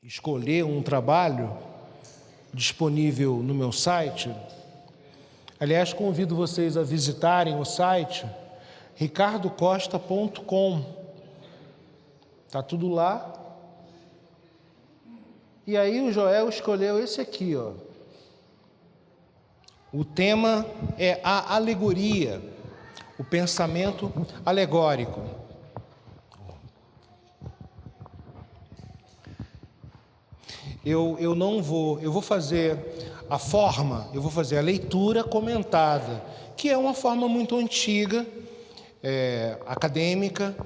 escolher um trabalho disponível no meu site. Aliás, convido vocês a visitarem o site ricardocosta.com. Está tudo lá. E aí o Joel escolheu esse aqui, ó. O tema é a alegoria, o pensamento alegórico. Eu vou fazer a leitura comentada, que é uma forma muito antiga, acadêmica,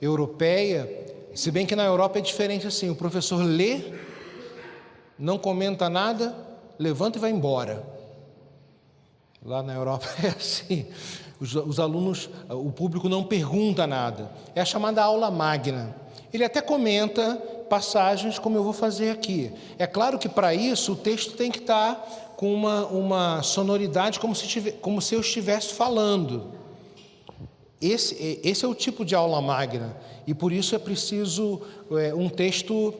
europeia, se bem que na Europa é diferente assim, o professor lê, não comenta nada, levanta e vai embora. Lá na Europa é assim, os alunos, o público não pergunta nada, é a chamada aula magna. Ele até comenta passagens como eu vou fazer aqui. É claro que para isso o texto tem que estar com uma sonoridade como se eu estivesse falando. Esse é o tipo de aula magna e por isso é preciso um texto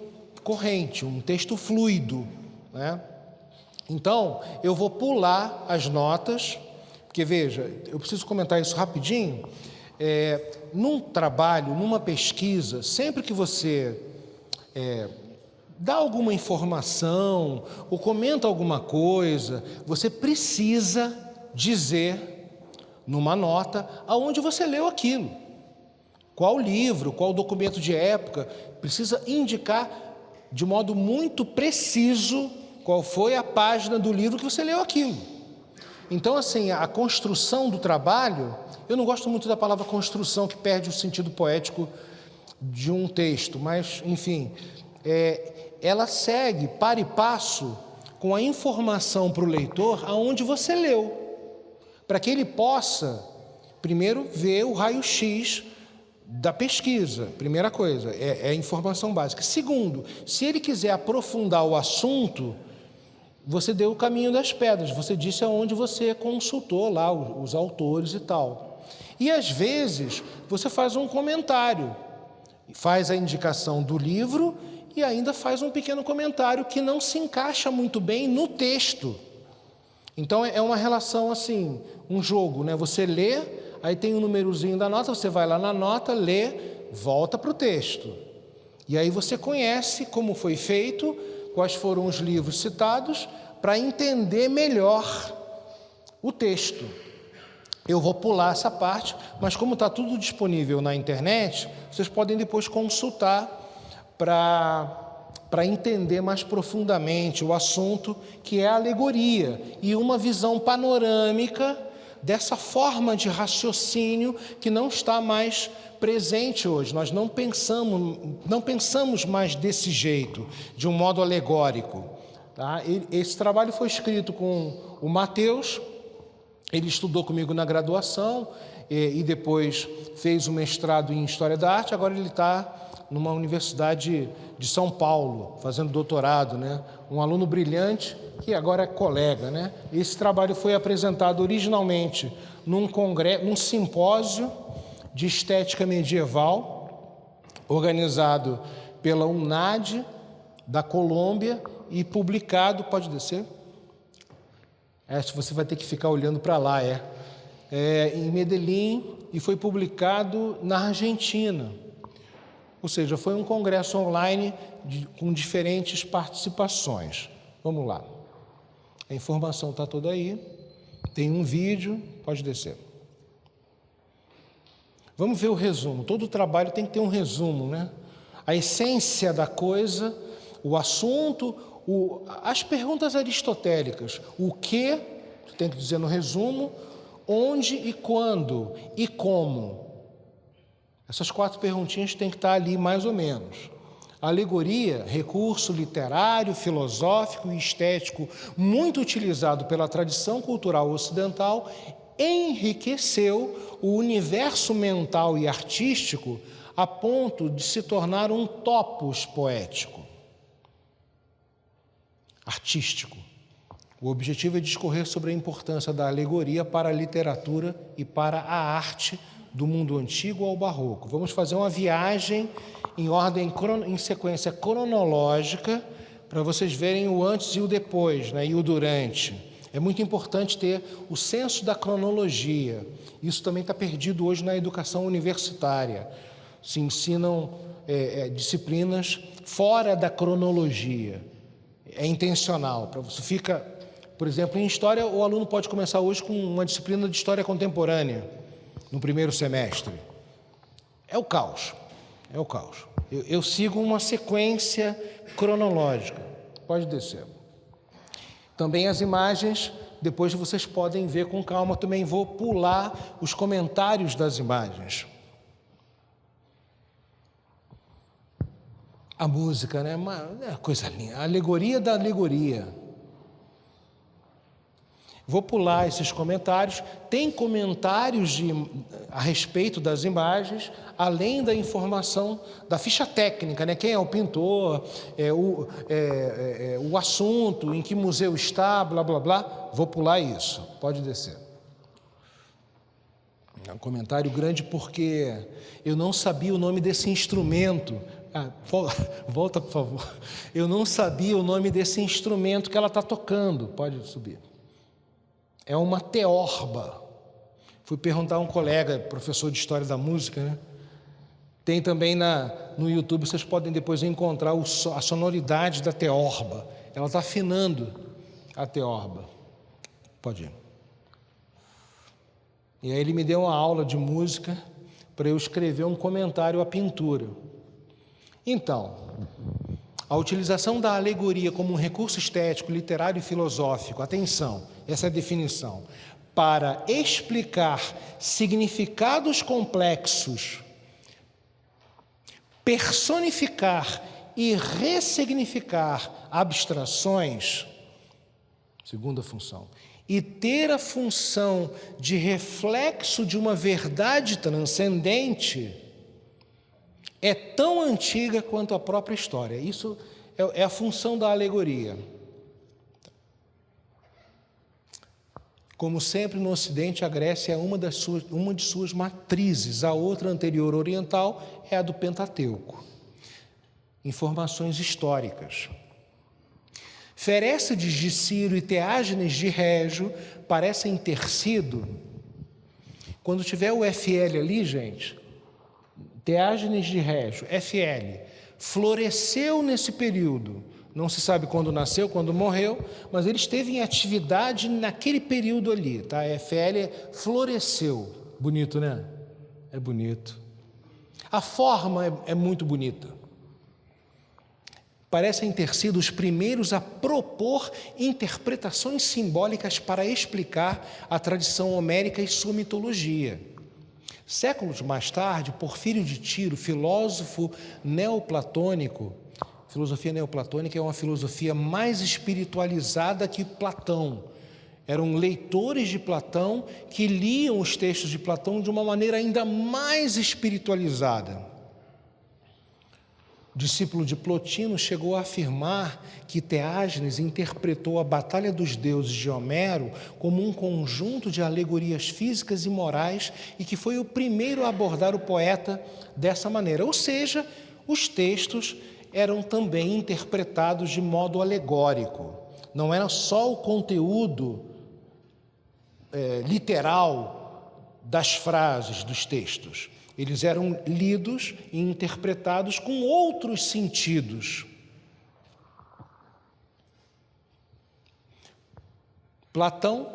corrente, um texto fluido, né? Então, eu vou pular as notas, porque veja, eu preciso comentar isso rapidinho. Num trabalho, numa pesquisa, sempre que você dá alguma informação ou comenta alguma coisa, você precisa dizer numa nota aonde você leu aquilo. Qual livro, qual documento de época, precisa indicar de modo muito preciso qual foi a página do livro que você leu aquilo. Então, assim, a construção do trabalho, eu não gosto muito da palavra construção, que perde o sentido poético de um texto, mas, enfim, ela segue par e passo com a informação para o leitor aonde você leu, para que ele possa, primeiro, ver o raio-x da pesquisa, primeira coisa, é a informação básica. Segundo, se ele quiser aprofundar o assunto, você deu o caminho das pedras, você disse aonde você consultou lá os autores e tal. E às vezes você faz um comentário, faz a indicação do livro e ainda faz um pequeno comentário que não se encaixa muito bem no texto. Então é uma relação assim, um jogo, né? Você lê, aí tem um númerozinho da nota, você vai lá na nota, lê, volta para o texto. E aí você conhece como foi feito, quais foram os livros citados, para entender melhor o texto. Eu vou pular essa parte, mas como está tudo disponível na internet, vocês podem depois consultar para entender mais profundamente o assunto, que é a alegoria, e uma visão panorâmica dessa forma de raciocínio que não está mais presente hoje. Nós não pensamos mais desse jeito, de um modo alegórico. Tá? Esse trabalho foi escrito com o Mateus, ele estudou comigo na graduação e depois fez o mestrado em História da Arte, agora ele está numa universidade de São Paulo, fazendo doutorado, né? Um aluno brilhante que agora é colega, né? Esse trabalho foi apresentado originalmente num simpósio de estética medieval, organizado pela UNAD, da Colômbia, e publicado, pode descer? Você vai ter que ficar olhando para lá, em Medellín, e foi publicado na Argentina. Ou seja, foi um congresso online com diferentes participações. Vamos lá. A informação está toda aí. Tem um vídeo, pode descer. Vamos ver o resumo. Todo trabalho tem que ter um resumo, né? A essência da coisa, o assunto, as perguntas aristotélicas. O que, tem que dizer no resumo, onde e quando e como. Essas 4 perguntinhas têm que estar ali mais ou menos. Alegoria, recurso literário, filosófico e estético muito utilizado pela tradição cultural ocidental, enriqueceu o universo mental e artístico a ponto de se tornar um topos poético, artístico. O objetivo é discorrer sobre a importância da alegoria para a literatura e para a arte do mundo antigo ao barroco. Vamos fazer uma viagem em ordem, em sequência cronológica, para vocês verem o antes e o depois, né, e o durante. É muito importante ter o senso da cronologia. Isso também está perdido hoje na educação universitária. Se ensinam disciplinas fora da cronologia. É intencional. Você fica, por exemplo, em História, o aluno pode começar hoje com uma disciplina de História Contemporânea, no primeiro semestre. É o caos. É o caos. Eu sigo uma sequência cronológica. Pode descer. Também as imagens, depois vocês podem ver com calma. Também vou pular os comentários das imagens. A música, né? Uma coisa linda. A alegoria da alegoria. Vou pular esses comentários. Tem comentários a respeito das imagens, além da informação da ficha técnica, né? Quem é o pintor, o assunto, em que museu está, blá, blá, blá. Vou pular isso. Pode descer. É um comentário grande porque eu não sabia o nome desse instrumento. Volta, por favor. Eu não sabia o nome desse instrumento que ela está tocando. Pode subir. É uma teorba. Fui perguntar a um colega, professor de História da Música, né? Tem também no YouTube, vocês podem depois encontrar a sonoridade da teorba. Ela está afinando a teorba. Pode ir. E aí ele me deu uma aula de música para eu escrever um comentário à pintura. Então, a utilização da alegoria como um recurso estético, literário e filosófico, atenção, essa é a definição, para explicar significados complexos, personificar e ressignificar abstrações, segunda função, e ter a função de reflexo de uma verdade transcendente, é tão antiga quanto a própria história. Isso é a função da alegoria. Como sempre no Ocidente, a Grécia é uma de suas matrizes. A outra anterior oriental é a do Pentateuco. Informações históricas. Ferécides de Ciro e Teágenes de Régio parecem ter sido, quando tiver o FL ali, gente, Teágenes de Régio, FL, floresceu nesse período. Não se sabe quando nasceu, quando morreu, mas ele esteve em atividade naquele período ali, tá? FL floresceu. Bonito, né? É bonito. A forma é muito bonita. Parecem ter sido os primeiros a propor interpretações simbólicas para explicar a tradição homérica e sua mitologia. Séculos mais tarde, Porfírio de Tiro, filósofo neoplatônico, filosofia neoplatônica é uma filosofia mais espiritualizada que Platão. Eram leitores de Platão que liam os textos de Platão de uma maneira ainda mais espiritualizada. O discípulo de Plotino chegou a afirmar que Teágenes interpretou a Batalha dos Deuses de Homero como um conjunto de alegorias físicas e morais e que foi o primeiro a abordar o poeta dessa maneira. Ou seja, os textos eram também interpretados de modo alegórico. Não era só o conteúdo literal das frases, dos textos. Eles eram lidos e interpretados com outros sentidos. Platão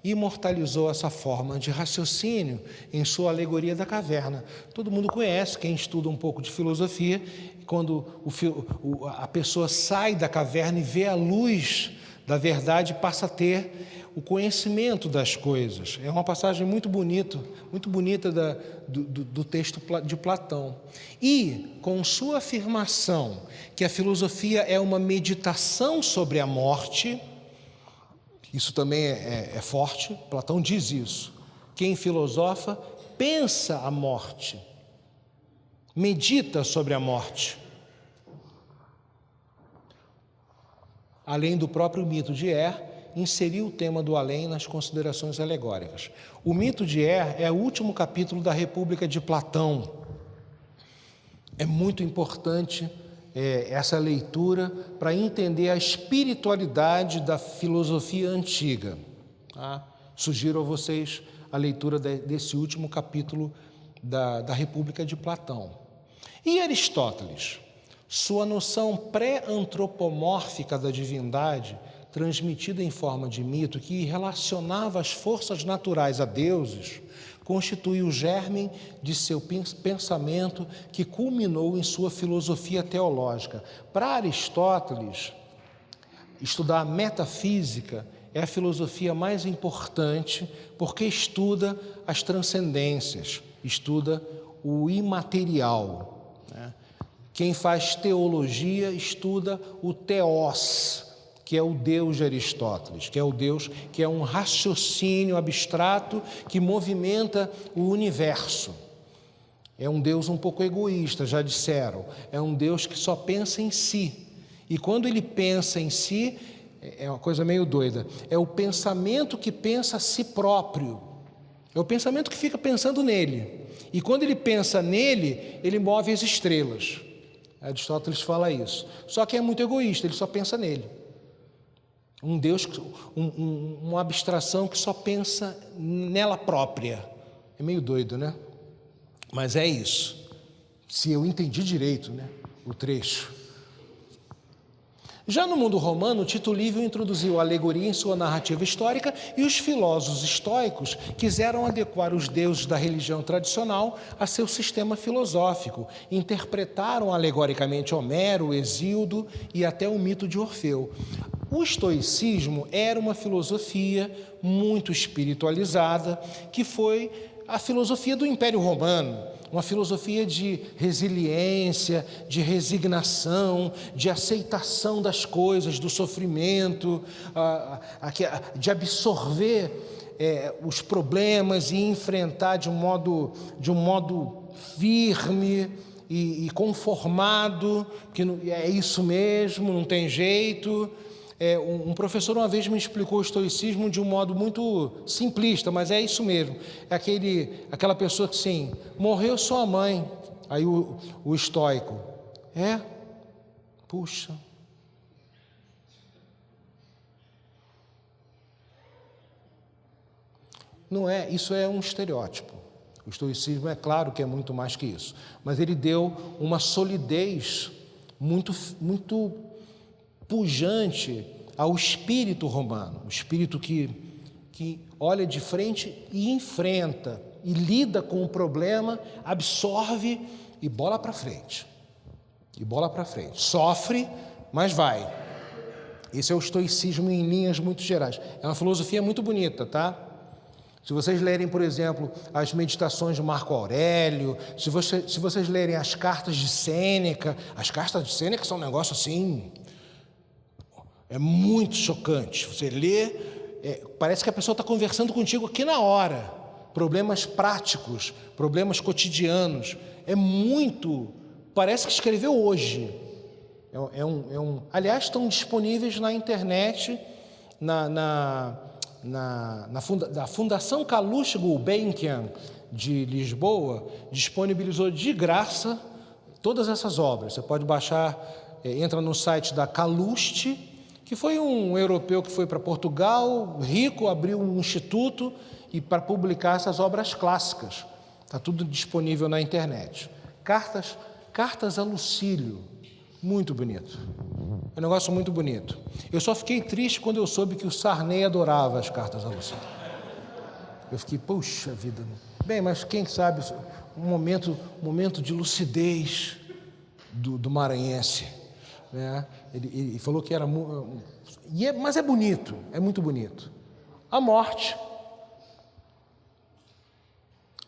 imortalizou essa forma de raciocínio em sua Alegoria da Caverna. Todo mundo conhece, quem estuda um pouco de filosofia, quando a pessoa sai da caverna e vê a luz da verdade, passa a ter o conhecimento das coisas. É uma passagem muito bonita do texto de Platão. E, com sua afirmação que a filosofia é uma meditação sobre a morte, isso também é forte, Platão diz isso. Quem filosofa pensa a morte, medita sobre a morte. Além do próprio mito de inseriu o tema do além nas considerações alegóricas. O mito de é o último capítulo da República de Platão. É muito importante essa leitura para entender a espiritualidade da filosofia antiga. Tá? Sugiro a vocês a leitura desse último capítulo da República de Platão. E Aristóteles? Sua noção pré-antropomórfica da divindade, transmitida em forma de mito, que relacionava as forças naturais a deuses, constitui o germe de seu pensamento que culminou em sua filosofia teológica. Para Aristóteles, estudar a metafísica é a filosofia mais importante porque estuda as transcendências, estuda o imaterial, né? Quem faz teologia estuda o teós, que é o Deus de Aristóteles, que é o Deus que é um raciocínio abstrato que movimenta o universo. É um Deus um pouco egoísta, já disseram. É um Deus que só pensa em si. E quando ele pensa em si, é uma coisa meio doida. É o pensamento que pensa a si próprio. É o pensamento que fica pensando nele. E quando ele pensa nele, ele move as estrelas. Aristóteles fala isso. Só que é muito egoísta, ele só pensa nele. Um Deus, uma abstração que só pensa nela própria. É meio doido, né? Mas é isso. Se eu entendi direito, né, o trecho. Já no mundo romano, Tito Livio introduziu a alegoria em sua narrativa histórica e os filósofos estoicos quiseram adequar os deuses da religião tradicional a seu sistema filosófico. Interpretaram alegoricamente Homero, Hesíodo e até o mito de Orfeu. O estoicismo era uma filosofia muito espiritualizada, que foi a filosofia do Império Romano, uma filosofia de resiliência, de resignação, de aceitação das coisas, do sofrimento, de absorver os problemas e enfrentar de um modo firme e conformado, que é isso mesmo, não tem jeito. Um professor uma vez me explicou o estoicismo de um modo muito simplista, mas é isso mesmo. É aquela pessoa que, assim, morreu sua mãe. Aí o estoico, puxa. Não é, isso é um estereótipo. O estoicismo é claro que é muito mais que isso, mas ele deu uma solidez muito pujante ao espírito romano, o espírito que olha de frente e enfrenta, e lida com o problema, absorve e bola para frente. Sofre, mas vai. Esse é o estoicismo em linhas muito gerais. É uma filosofia muito bonita, tá? Se vocês lerem, por exemplo, as meditações de Marco Aurélio, se vocês lerem as cartas de Sêneca, as cartas de Sêneca são um negócio assim, é muito chocante. Você lê, parece que a pessoa está conversando contigo aqui na hora. Problemas práticos, problemas cotidianos. Parece que escreveu hoje. Aliás, estão disponíveis na internet, da Fundação Calouste Gulbenkian de Lisboa, disponibilizou de graça todas essas obras. Você pode baixar, entra no site da Calouste, que foi um europeu que foi para Portugal, rico, abriu um instituto e para publicar essas obras clássicas. Está tudo disponível na internet. Cartas a Lucílio, muito bonito. É um negócio muito bonito. Eu só fiquei triste quando eu soube que o Sarney adorava as cartas a Lucílio. Eu fiquei, puxa vida. Bem, mas quem sabe um momento de lucidez do maranhense. Né? Ele falou que era... mas é bonito, é muito bonito. A morte.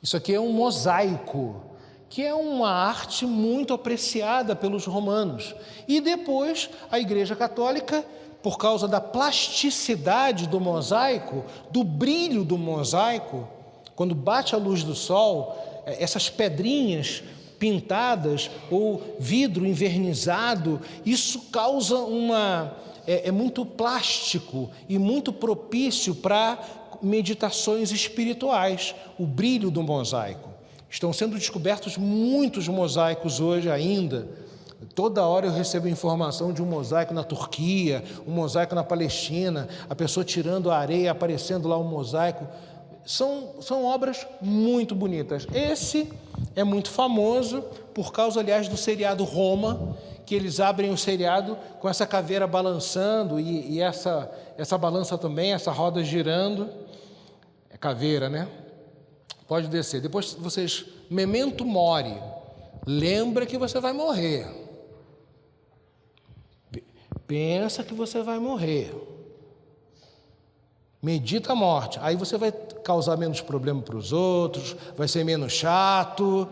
Isso aqui é um mosaico, que é uma arte muito apreciada pelos romanos. E depois a Igreja Católica, por causa da plasticidade do mosaico, do brilho do mosaico, quando bate a luz do sol, essas pedrinhas pintadas ou vidro envernizado, isso causa é muito plástico e muito propício para meditações espirituais, o brilho do mosaico. Estão sendo descobertos muitos mosaicos hoje ainda. Toda hora eu recebo informação de um mosaico na Turquia, um mosaico na Palestina, a pessoa tirando a areia, aparecendo lá um mosaico. São obras muito bonitas. Esse é muito famoso por causa, aliás, do seriado Roma, que eles abrem o seriado com essa caveira balançando e essa balança também, essa roda girando. É caveira, né? Pode descer. Depois vocês, memento mori, lembra que você vai morrer. Pensa que você vai morrer. Medita a morte. Aí você vai causar menos problema para os outros, vai ser menos chato.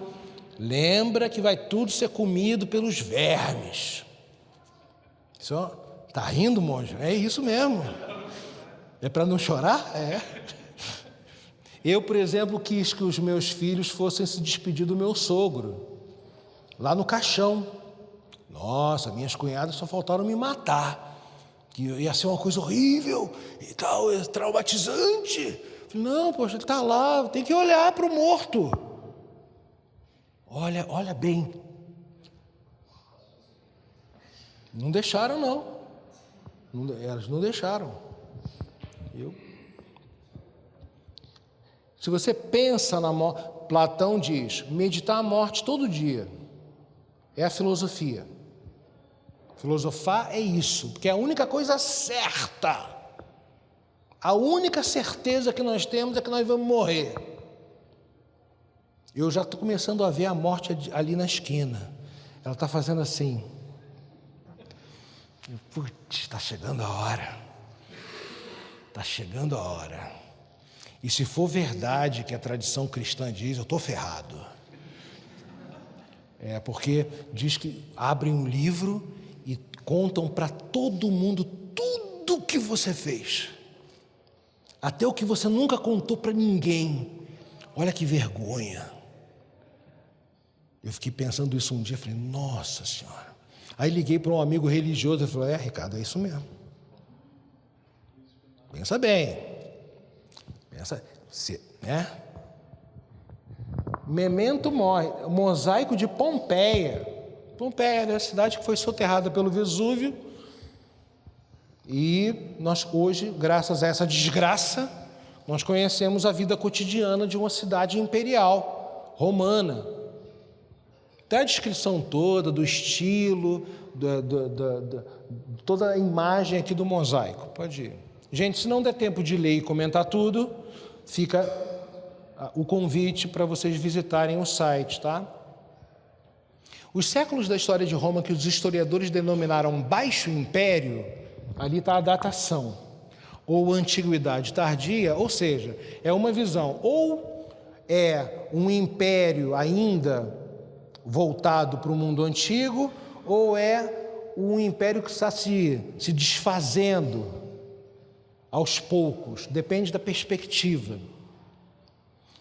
Lembra que vai tudo ser comido pelos vermes. Só tá rindo, monge? É isso mesmo. É para não chorar? É. Eu, por exemplo, quis que os meus filhos fossem se despedir do meu sogro, lá no caixão. Nossa, minhas cunhadas só faltaram me matar, que ia ser uma coisa horrível e tal, traumatizante. Falei, não, poxa, ele está lá, tem que olhar para o morto. Olha bem. Não deixaram, não. Elas não deixaram. Se você pensa na morte, Platão diz, meditar a morte todo dia. É a filosofia. Filosofar é isso, porque é a única coisa certa. A única certeza que nós temos é que nós vamos morrer. Eu já estou começando a ver a morte ali na esquina. Ela está fazendo assim. Putz, está chegando a hora. Está chegando a hora. E se for verdade que a tradição cristã diz, eu estou ferrado. É porque diz que abrem um livro e contam para todo mundo tudo o que você fez. Até o que você nunca contou para ninguém. Olha que vergonha. Eu fiquei pensando isso um dia, falei, nossa Senhora. Aí liguei para um amigo religioso e falou, Ricardo, é isso mesmo. Pensa bem. Pensa, né? Memento mori, mosaico de Pompeia. Pompeia é a cidade que foi soterrada pelo Vesúvio. E nós hoje, graças a essa desgraça, nós conhecemos a vida cotidiana de uma cidade imperial, romana. Até a descrição toda, do estilo, toda a imagem aqui do mosaico. Pode ir. Gente, se não der tempo de ler e comentar tudo, fica o convite para vocês visitarem o site, tá? Os séculos da história de Roma que os historiadores denominaram Baixo Império, ali está a datação, ou Antiguidade Tardia, ou seja, é uma visão, ou é um império ainda voltado para o mundo antigo, ou é um império que está se desfazendo aos poucos, depende da perspectiva.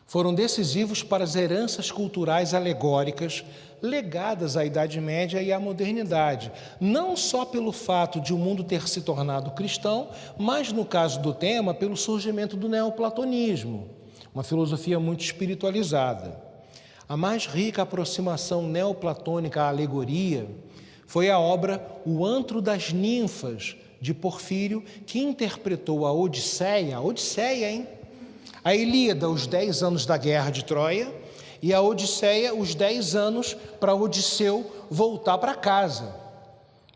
Foram decisivos para as heranças culturais alegóricas legadas à Idade Média e à modernidade, não só pelo fato de o mundo ter se tornado cristão, mas, no caso do tema, pelo surgimento do neoplatonismo, uma filosofia muito espiritualizada. A mais rica aproximação neoplatônica à alegoria foi a obra O Antro das Ninfas, de Porfírio, que interpretou a Odisseia, a Ilíada, os 10 anos da guerra de Troia, e a Odisseia, os 10 anos para Odisseu voltar para casa,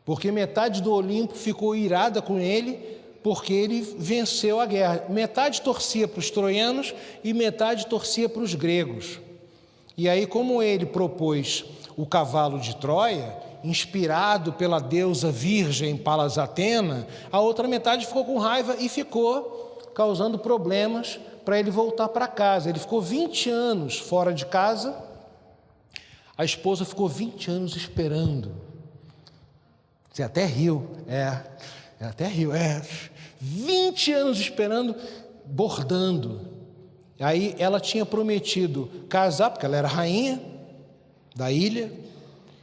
porque metade do Olimpo ficou irada com ele, porque ele venceu a guerra. Metade torcia para os troianos e metade torcia para os gregos. E aí, como ele propôs o cavalo de Troia, inspirado pela deusa virgem Palas Atena, a outra metade ficou com raiva e ficou causando problemas para ele voltar para casa. Ele ficou 20 anos fora de casa, a esposa ficou 20 anos esperando. Você até riu, 20 anos esperando, bordando. Aí ela tinha prometido casar, porque ela era rainha da ilha,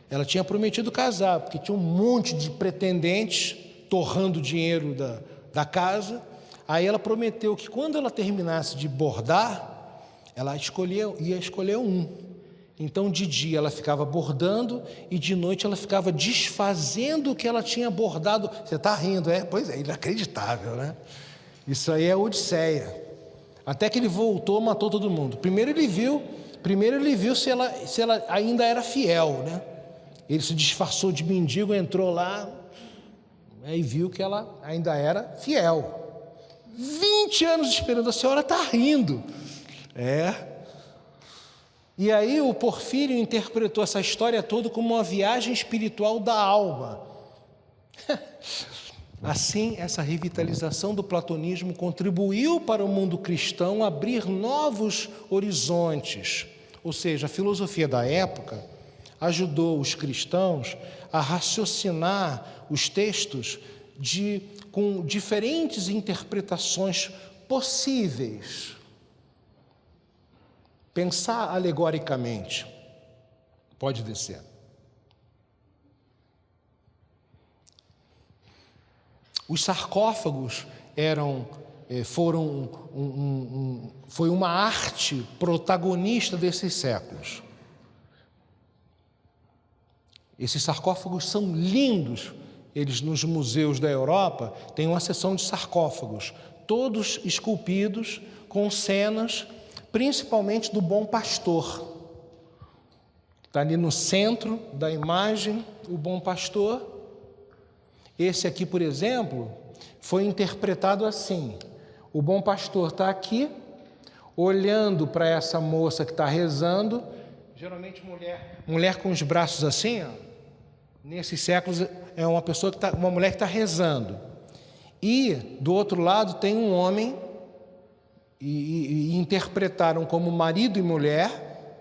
ela tinha prometido casar, porque tinha um monte de pretendentes torrando dinheiro da casa. Aí ela prometeu que quando ela terminasse de bordar, ela ia escolher um. Então, de dia ela ficava bordando e de noite ela ficava desfazendo o que ela tinha bordado. Você está rindo, é? Pois é, inacreditável, né? Isso aí é Odisseia. Até que ele voltou, matou todo mundo. Primeiro ele viu se ela ainda era fiel, né? Ele se disfarçou de mendigo, entrou lá, e viu que ela ainda era fiel. 20 anos esperando, a senhora está rindo. E aí o Porfírio interpretou essa história toda como uma viagem espiritual da alma. Assim, essa revitalização do platonismo contribuiu para o mundo cristão abrir novos horizontes. Ou seja, a filosofia da época ajudou os cristãos a raciocinar os textos com diferentes interpretações possíveis. Pensar alegoricamente. Pode descer. Os sarcófagos foi uma arte protagonista desses séculos. Esses sarcófagos são lindos. Eles, nos museus da Europa, têm uma seção de sarcófagos, todos esculpidos com cenas, principalmente do bom pastor. Está ali no centro da imagem, o bom pastor. Esse aqui, por exemplo, foi interpretado assim: o bom pastor está aqui, olhando para essa moça que está rezando, geralmente mulher com os braços assim, ó. Nesses séculos é uma mulher que está rezando, e do outro lado tem um homem, e interpretaram como marido e mulher,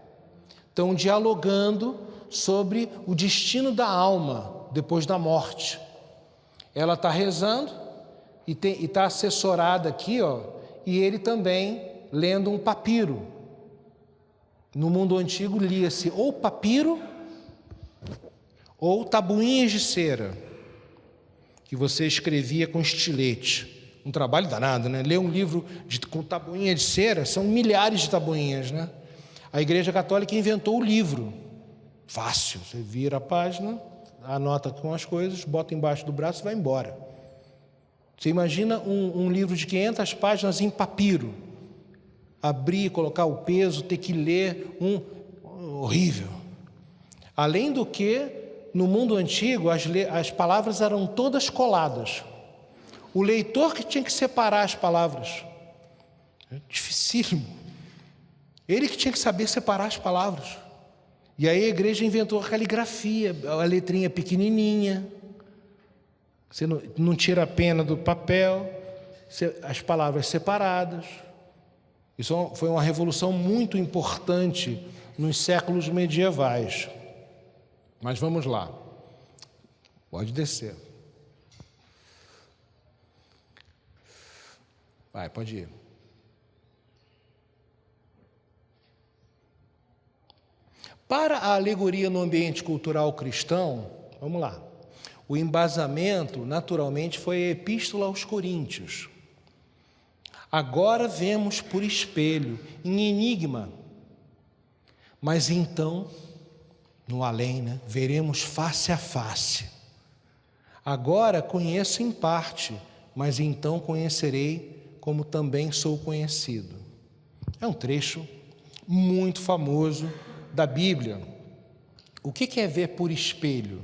estão dialogando sobre o destino da alma depois da morte. Ela está rezando e está assessorada aqui, ó, e ele também lendo um papiro. No mundo antigo lia-se ou papiro ou tabuinhas de cera, que você escrevia com estilete. Um trabalho danado, né? Ler um livro com tabuinha de cera, são milhares de tabuinhas, né? A Igreja Católica inventou o livro. Fácil, você vira a página, anota com as coisas, bota embaixo do braço e vai embora. Você imagina um livro de 500 páginas em papiro. Abrir, colocar o peso, ter que ler, horrível. Além do que, no mundo antigo, as palavras eram todas coladas. O leitor que tinha que separar as palavras. É dificílimo. Ele que tinha que saber separar as palavras. E aí a igreja inventou a caligrafia, a letrinha pequenininha. Você não tira a pena do papel, as palavras separadas. Isso foi uma revolução muito importante nos séculos medievais. Mas vamos lá. Pode descer. Vai, pode ir. Para a alegoria no ambiente cultural cristão, vamos lá. O embasamento, naturalmente, foi a Epístola aos Coríntios. Agora vemos por espelho, em enigma, mas então, no além, né, veremos face a face. Agora conheço em parte, mas então conhecerei como também sou conhecido. É um trecho muito famoso da Bíblia. O que é ver por espelho?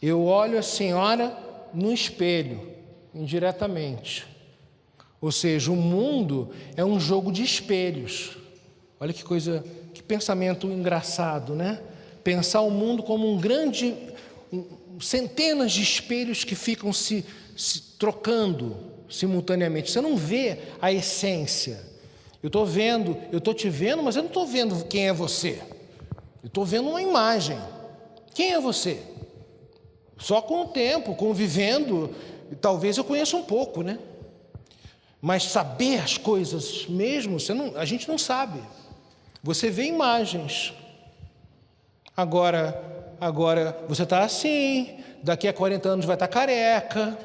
Eu olho a senhora no espelho, indiretamente. Ou seja, o mundo é um jogo de espelhos. Olha que coisa, que pensamento engraçado, né? Pensar o mundo como centenas de espelhos que ficam se trocando simultaneamente. Você não vê a essência. Eu estou te vendo, mas eu não estou vendo quem é você. Eu estou vendo uma imagem. Quem é você? Só com o tempo, convivendo, talvez eu conheça um pouco, né? Mas saber as coisas mesmo, a gente não sabe. Você vê imagens. Agora você está assim, daqui a 40 anos vai estar careca.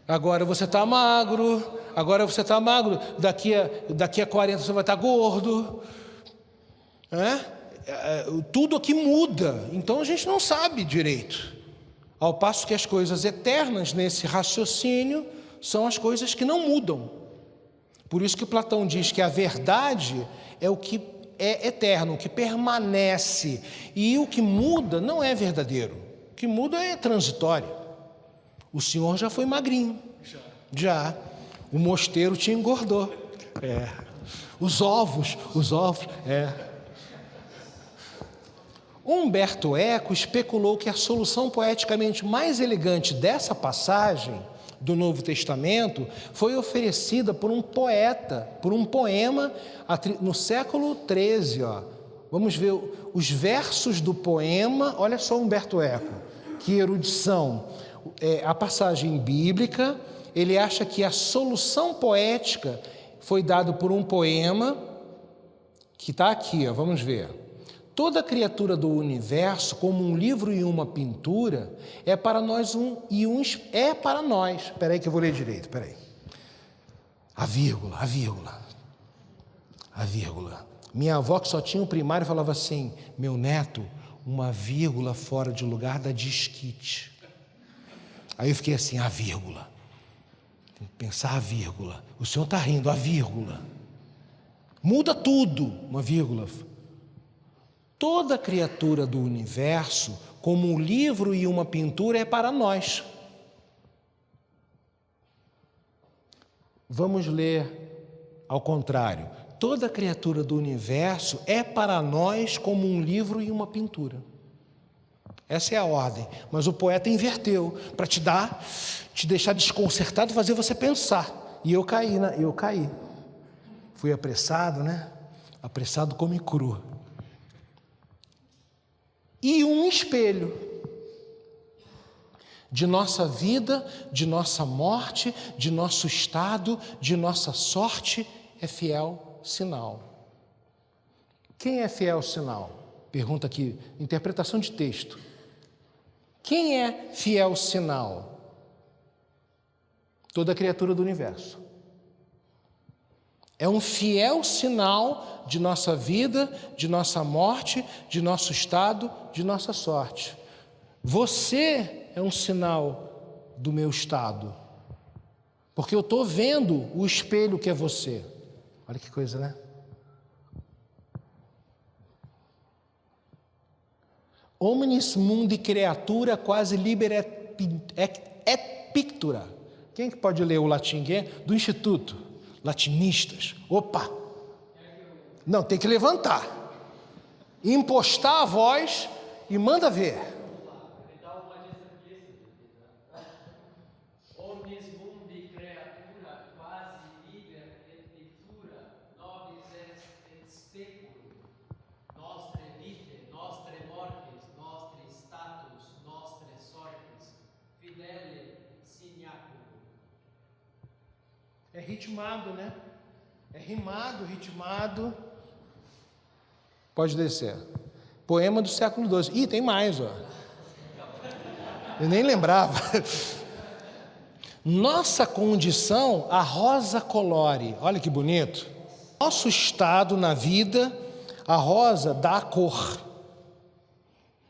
Agora você está magro, daqui a 40 você vai estar gordo. né? Tudo aqui muda, então a gente não sabe direito. Ao passo que as coisas eternas nesse raciocínio são as coisas que não mudam. Por isso que Platão diz que a verdade é o que é eterno, o que permanece, e o que muda não é verdadeiro, o que muda é transitório. O senhor já foi magrinho, já. O mosteiro te engordou, os ovos, Humberto Eco especulou que a solução poeticamente mais elegante dessa passagem do Novo Testamento foi oferecida por um poeta, por um poema no século XIII. Vamos ver os versos do poema. Olha só Humberto Eco, que erudição. A passagem bíblica, ele acha que a solução poética foi dada por um poema que está aqui, vamos ver. Toda criatura do universo, como um livro e uma pintura, é para nós é para nós. Espera aí que eu vou ler direito, espera aí. A vírgula. Minha avó, que só tinha o primário, falava assim: meu neto, uma vírgula fora de lugar dá disquite. Aí eu fiquei assim, a vírgula. Tem que pensar a vírgula. O senhor está rindo, a vírgula. Muda tudo, uma vírgula. Toda criatura do universo, como um livro e uma pintura, é para nós. Vamos ler ao contrário. Toda criatura do universo é para nós como um livro e uma pintura. Essa é a ordem. Mas o poeta inverteu para te deixar desconcertado, fazer você pensar. E eu caí. Fui apressado, né? Apressado come cru. E um espelho de nossa vida, de nossa morte, de nosso estado, de nossa sorte, é fiel sinal. Quem é fiel sinal? Pergunta aqui, interpretação de texto. Quem é fiel sinal? Toda criatura do universo. É um fiel sinal de nossa vida, de nossa morte, de nosso estado, de nossa sorte. Você é um sinal do meu estado, porque eu estou vendo o espelho que é você. Olha que coisa, né? Omnis mundi creatura quasi libera et pictura. Quem que pode ler o latim? Quem é? Do Instituto. Latinistas. Opa! Não, tem que levantar. Impostar a voz e manda ver. Omnis mundi creatura quasi liber et pictura nobis et speculum nostre vitae, nostre mortis, nostri status, nostre sortis fidele signaculum. É ritmado, né? É ritmado. Pode descer. Poema do século XII. Ih, tem mais, ó. Eu nem lembrava. Nossa condição, a rosa colore. Olha que bonito. Nosso estado na vida, a rosa dá a cor.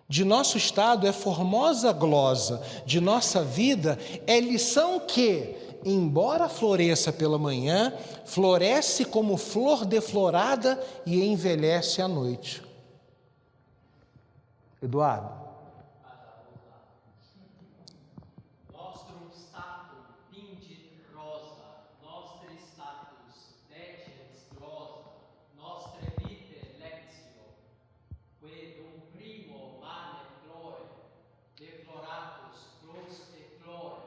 De nosso estado é formosa glosa. De nossa vida é lição que, embora floresça pela manhã, floresce como flor deflorada e envelhece à noite. Eduardo. Nostrum statum pingit rosa, nostri status decens glosa, nostre vitae lectio, que dum primo mane flore, defloratus plus et flore,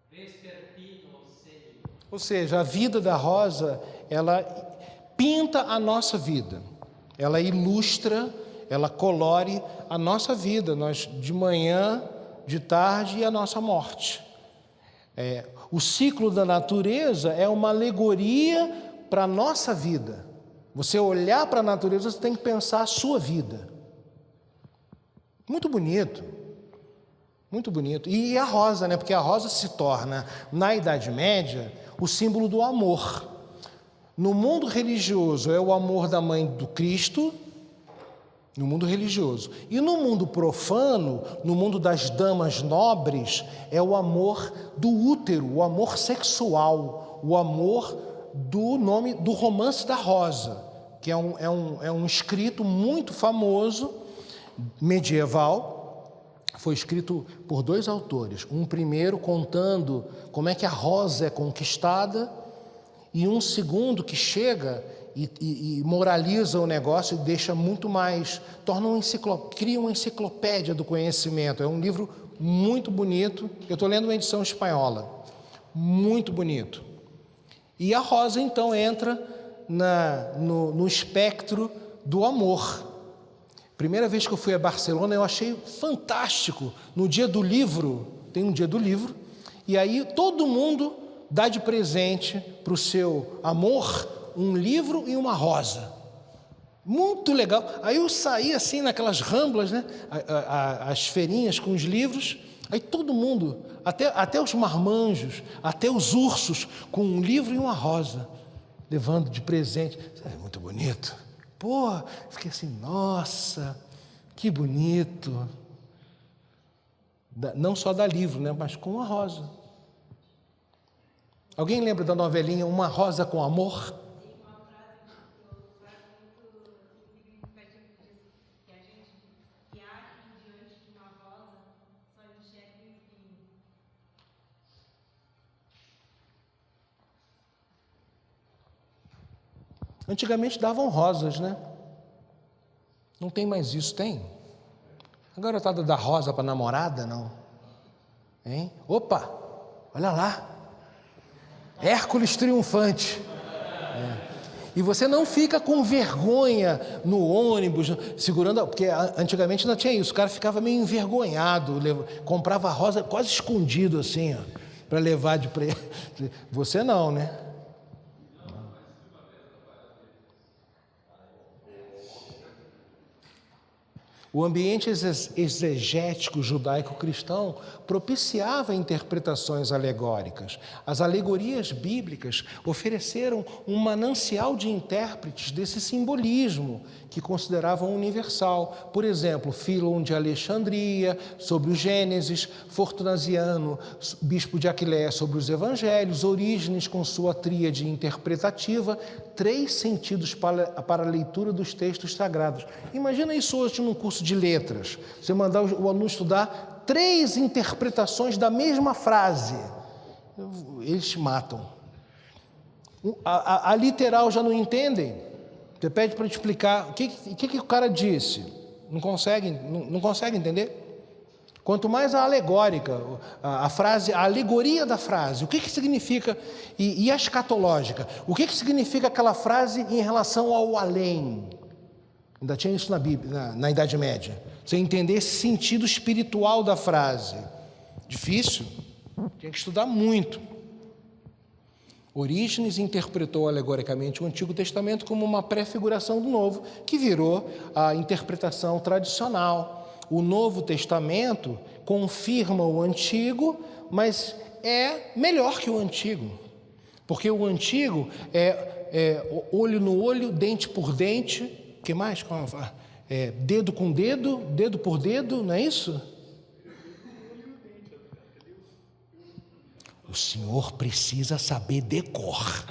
vespertino senio. Ou seja, a vida da rosa, ela pinta a nossa vida, ela ilustra, ela colore a nossa vida, nós de manhã, de tarde e a nossa morte. O ciclo da natureza é uma alegoria para a nossa vida. Você olhar para a natureza, você tem que pensar a sua vida. Muito bonito. Muito bonito. E a rosa, né? Porque a rosa se torna, na Idade Média, o símbolo do amor. No mundo religioso é o amor da mãe do Cristo, No mundo religioso. E no mundo profano, no mundo das damas nobres, é o amor do útero, o amor sexual, o amor do nome do Romance da Rosa, que é um escrito muito famoso, medieval. Foi escrito por 2 autores. Um primeiro contando como é que a rosa é conquistada, e um segundo que chega e moraliza o negócio e deixa muito mais, cria uma enciclopédia do conhecimento. É um livro muito bonito. Eu estou lendo uma edição espanhola, muito bonito. E a rosa então entra no espectro do amor. Primeira vez que eu fui a Barcelona, eu achei fantástico. No dia do livro, tem um dia do livro, e aí todo mundo dá de presente para o seu amor um livro e uma rosa. Muito legal. Aí eu saí assim naquelas ramblas, né? As feirinhas com os livros. Aí todo mundo, até os marmanjos, até os ursos, com um livro e uma rosa, levando de presente. É muito bonito. Pô, fiquei assim, nossa, que bonito. Não só dá livro, né? Mas com uma rosa. Alguém lembra da novelinha Uma Rosa com Amor? Antigamente davam rosas, né? Não tem mais isso, tem? A garotada dá rosa para namorada, não? Hein? Opa, olha lá. Hércules triunfante. E você não fica com vergonha no ônibus, segurando, porque antigamente não tinha isso, o cara ficava meio envergonhado, comprava rosa quase escondido assim, para levar de presente. Você não, né? O ambiente exegético judaico-cristão propiciava interpretações alegóricas. As alegorias bíblicas ofereceram um manancial de intérpretes desse simbolismo que consideravam universal. Por exemplo, Fílon de Alexandria, sobre o Gênesis, Fortunaziano, bispo de Aquileia, sobre os Evangelhos, Orígenes, com sua tríade interpretativa, 3 sentidos para a leitura dos textos sagrados. Imagina isso hoje num curso de letras. Você mandar o aluno estudar 3 interpretações da mesma frase. Eles te matam. A literal já não entendem. Você pede para explicar o que o cara disse. Não consegue entender. Quanto mais a alegórica, a frase, a alegoria da frase, o que significa, e a escatológica, o que significa aquela frase em relação ao além? Ainda tinha isso na Bíblia, na Idade Média. Você entender esse sentido espiritual da frase. Difícil, tinha que estudar muito. Orígenes interpretou alegoricamente o Antigo Testamento como uma prefiguração do Novo, que virou a interpretação tradicional. O Novo Testamento confirma o Antigo, mas é melhor que o Antigo, porque o Antigo é olho no olho, dente por dente, o que mais? Dedo com dedo, dedo por dedo, não é isso? O senhor precisa saber decor.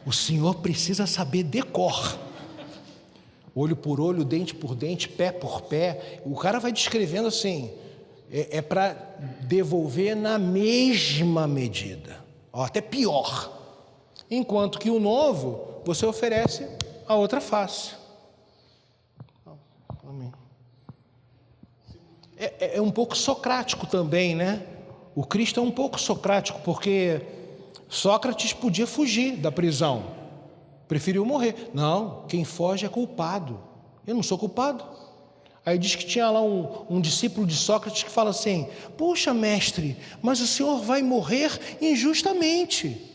O senhor precisa saber decor. Olho por olho, dente por dente, pé por pé. O cara vai descrevendo assim, é para devolver na mesma medida, até pior. Enquanto que o novo, você oferece a outra face. É um pouco socrático também, né? O Cristo é um pouco socrático, porque Sócrates podia fugir da prisão. Preferiu morrer. Não, quem foge é culpado. Eu não sou culpado. Aí diz que tinha lá um discípulo de Sócrates que fala assim: poxa, mestre, mas o senhor vai morrer injustamente.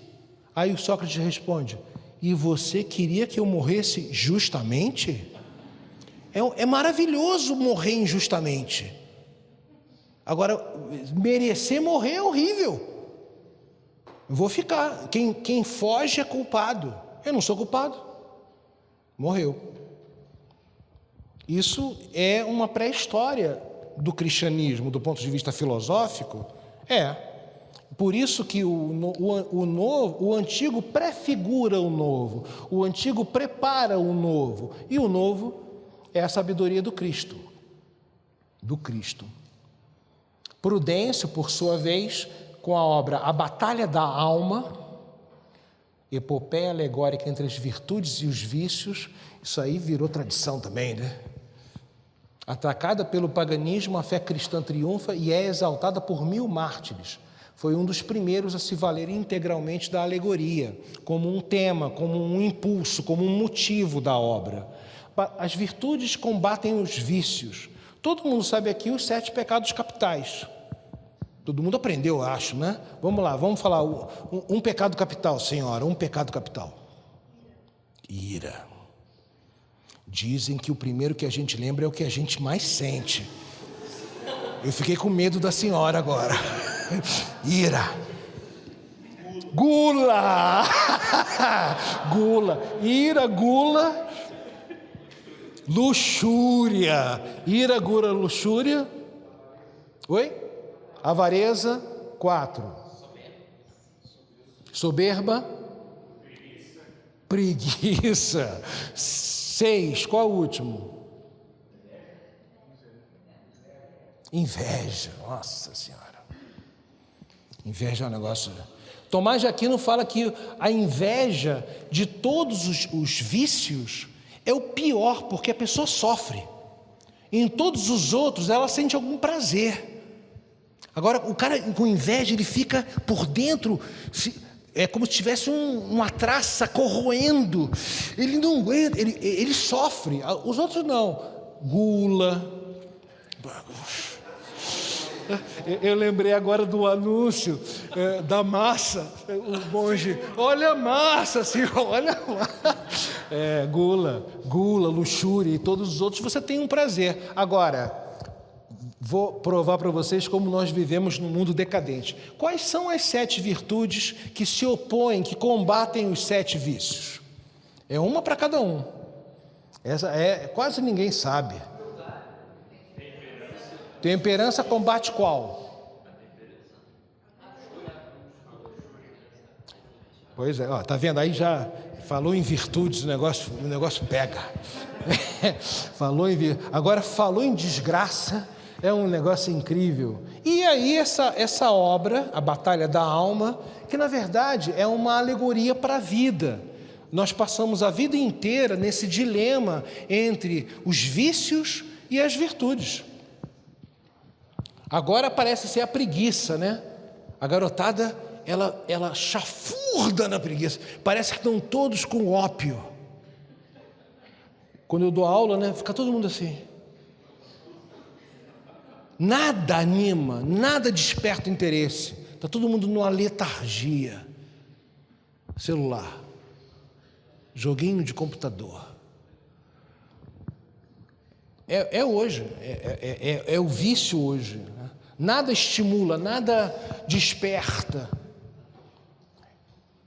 Aí o Sócrates responde: e você queria que eu morresse justamente? É maravilhoso morrer injustamente. Agora, merecer morrer é horrível. Eu vou ficar. Quem foge é culpado. Eu não sou culpado. Morreu. Isso é uma pré-história do cristianismo, do ponto de vista filosófico. Por isso que o antigo prefigura o novo, o antigo prepara o novo, e o novo é a sabedoria do Cristo. Prudêncio, por sua vez, com a obra A Batalha da Alma, epopeia alegórica entre as virtudes e os vícios. Isso aí virou tradição também, né? Atacada pelo paganismo, a fé cristã triunfa e é exaltada por 1000 mártires. Foi um dos primeiros a se valer integralmente da alegoria, como um tema, como um impulso, como um motivo da obra. As virtudes combatem os vícios. Todo mundo sabe aqui os 7 pecados capitais. Todo mundo aprendeu, eu acho, né? Vamos lá, vamos falar um pecado capital, senhora, um pecado capital. Ira. Dizem que o primeiro que a gente lembra é o que a gente mais sente. Eu fiquei com medo da senhora agora. Ira. Gula. Gula. Ira, gula. Luxúria. Ira, gula, luxúria. Oi? Avareza. 4. Soberba. Preguiça. 6. Qual é o último? Inveja. Nossa Senhora. Inveja é um negócio. Tomás de Aquino fala que a inveja de todos os vícios é o pior, porque a pessoa sofre. E em todos os outros ela sente algum prazer. Agora, o cara com inveja, ele fica por dentro, é como se tivesse uma traça corroendo. Ele não aguenta, ele sofre. Os outros não. Gula. Eu lembrei agora do anúncio da massa, o monge, olha a massa, senhor, olha a massa. Gula, luxúria e todos os outros, você tem um prazer. Agora, vou provar para vocês como nós vivemos num mundo decadente. Quais são as 7 virtudes que se opõem, que combatem os 7 vícios? É uma para cada um. Essa quase ninguém sabe. Temperança combate qual? Pois é, ó, tá vendo? Aí já falou em virtudes, o negócio pega. Agora falou em desgraça, é um negócio incrível. E aí essa obra, A Batalha da Alma, que na verdade é uma alegoria para a vida. Nós passamos a vida inteira nesse dilema entre os vícios e as virtudes. Agora parece ser a preguiça, né? A garotada, ela chafurda na preguiça. Parece que estão todos com ópio. Quando eu dou aula, né? Fica todo mundo assim. Nada anima, nada desperta interesse. Está todo mundo numa letargia. Celular. Joguinho de computador. É hoje, é o vício hoje. Né? Nada estimula, nada desperta.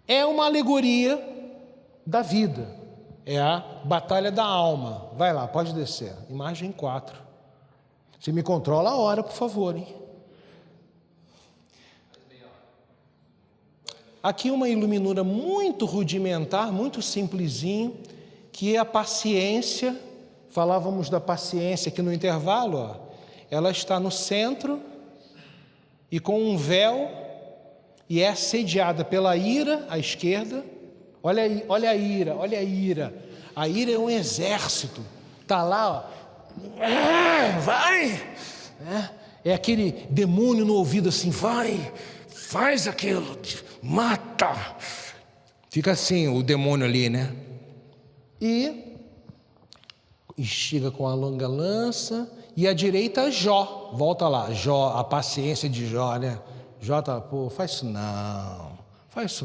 É uma alegoria da vida. É a batalha da alma. Vai lá, pode descer. Imagem 4. Você me controla a hora, por favor, hein? Aqui uma iluminura muito rudimentar, muito simplesinho, que é a paciência. Falávamos da paciência aqui no intervalo, ó. Ela está no centro e com um véu e é assediada pela ira à esquerda. Olha a ira, olha a ira. A ira é um exército. Está lá, ó. Vai! É aquele demônio no ouvido assim, vai, faz aquilo, mata. Fica assim o demônio ali, né? E instiga com a longa lança, e à direita Jó, volta lá, Jó, a paciência de Jó, né? Jó tá, faz isso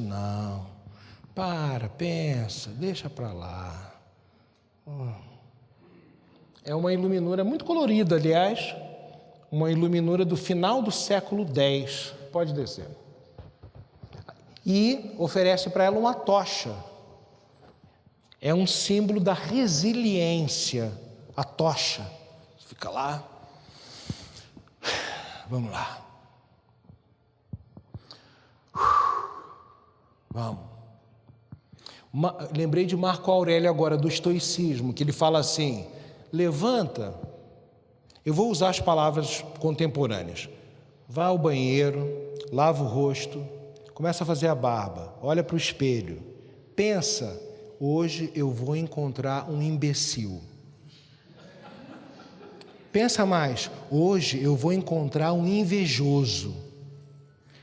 não, pensa, deixa para lá. É uma iluminura muito colorida, aliás, uma iluminura do final do século X, pode descer. E oferece para ela uma tocha. É um símbolo da resiliência. a tocha. Fica lá. Vamos lá. Vamos. Lembrei de Marco Aurélio agora, do estoicismo, que ele fala assim: levanta. Eu vou usar as palavras contemporâneas. Vá ao banheiro, lava o rosto, começa a fazer a barba, olha para o espelho, pensa: hoje eu vou encontrar um imbecil. Pensa mais: hoje eu vou encontrar um invejoso.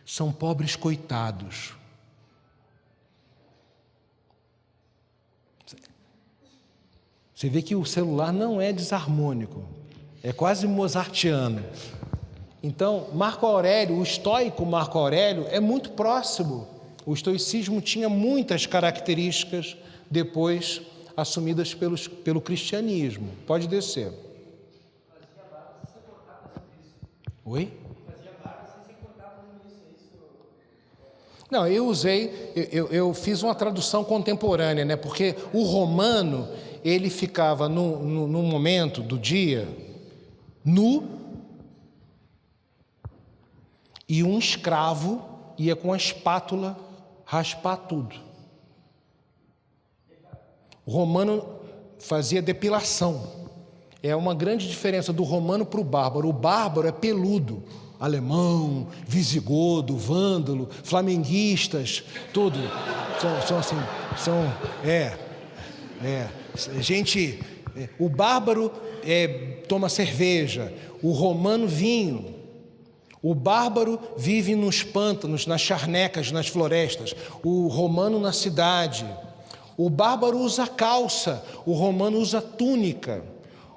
São pobres coitados. Você vê que o celular não é desarmônico, é quase mozartiano. Então, Marco Aurélio, o estoico Marco Aurélio, é muito próximo. O estoicismo tinha muitas características depois assumidas pelo cristianismo. Pode descer. Fazia barba sem se cortar fazendo isso. Oi? Fazia barba sem se cortar fazendo isso, é isso? Não, eu fiz uma tradução contemporânea, né? Porque o romano, ele ficava num momento do dia nu, e um escravo ia com a espátula raspar tudo. O romano fazia depilação. É uma grande diferença do romano para o bárbaro. O bárbaro é peludo. Alemão, visigodo, vândalo, flamenguistas, tudo. São assim, gente. O bárbaro toma cerveja, o romano vinho. O bárbaro vive nos pântanos, nas charnecas, nas florestas. O romano na cidade. O bárbaro usa calça, o romano usa túnica.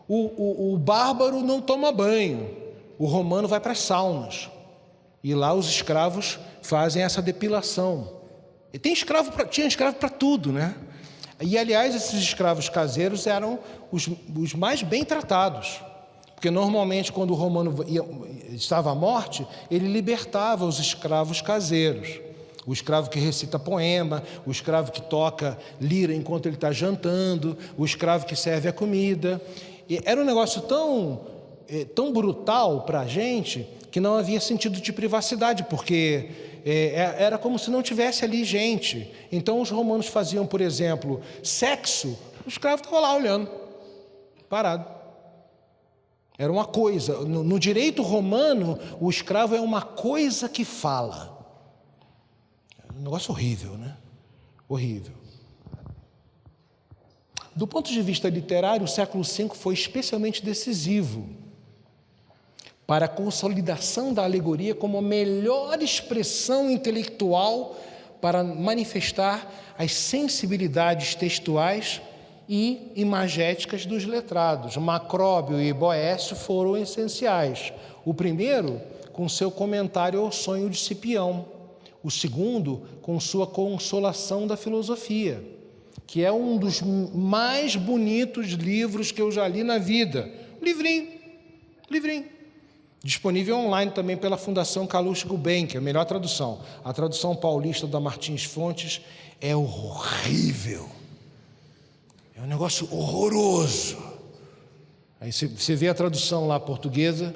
O bárbaro não toma banho, o romano vai para as saunas. E lá os escravos fazem essa depilação. E tinha escravo para tudo, né? E, aliás, esses escravos caseiros eram os mais bem tratados. Porque, normalmente, quando o romano estava à morte, ele libertava os escravos caseiros. O escravo que recita poema, o escravo que toca lira enquanto ele está jantando, o escravo que serve a comida. E era um negócio tão brutal para a gente que não havia sentido de privacidade, porque era como se não tivesse ali gente. Então, os romanos faziam, por exemplo, sexo, o escravo estava lá olhando, parado. Era uma coisa. No direito romano, o escravo é uma coisa que fala. É um negócio horrível, né? Horrível. Do ponto de vista literário, o século V foi especialmente decisivo para a consolidação da alegoria como a melhor expressão intelectual para manifestar as sensibilidades textuais e imagéticas dos letrados. Macróbio e Boécio foram essenciais. O primeiro, com seu comentário ao sonho de Cipião. O segundo, com sua consolação da filosofia, que é um dos mais bonitos livros que eu já li na vida. Livrinho. Disponível online também pela Fundação Calouste Gulbenkian, a melhor tradução. A tradução paulista da Martins Fontes é horrível. É um negócio horroroso. Aí você vê a tradução lá portuguesa.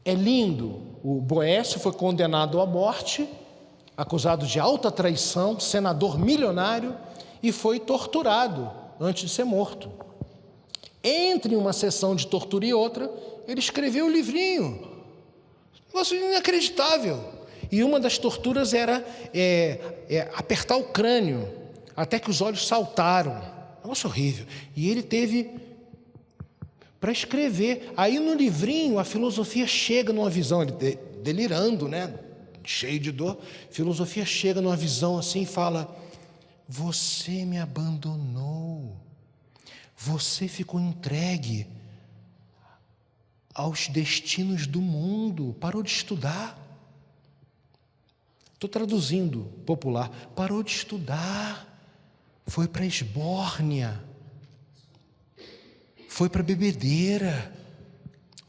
É lindo. O Boécio foi condenado à morte, acusado de alta traição, senador milionário, e foi torturado antes de ser morto. Entre uma sessão de tortura e outra, ele escreveu o livrinho. Negócio inacreditável. E uma das torturas era apertar o crânio, até que os olhos saltaram. Negócio horrível. E ele teve para escrever. Aí no livrinho a filosofia chega numa visão, ele delirando, né? Cheio de dor. A filosofia chega numa visão assim e fala: você me abandonou. Você ficou entregue aos destinos do mundo, parou de estudar. Estou traduzindo popular. Parou de estudar, foi para a esbórnia, foi para a bebedeira.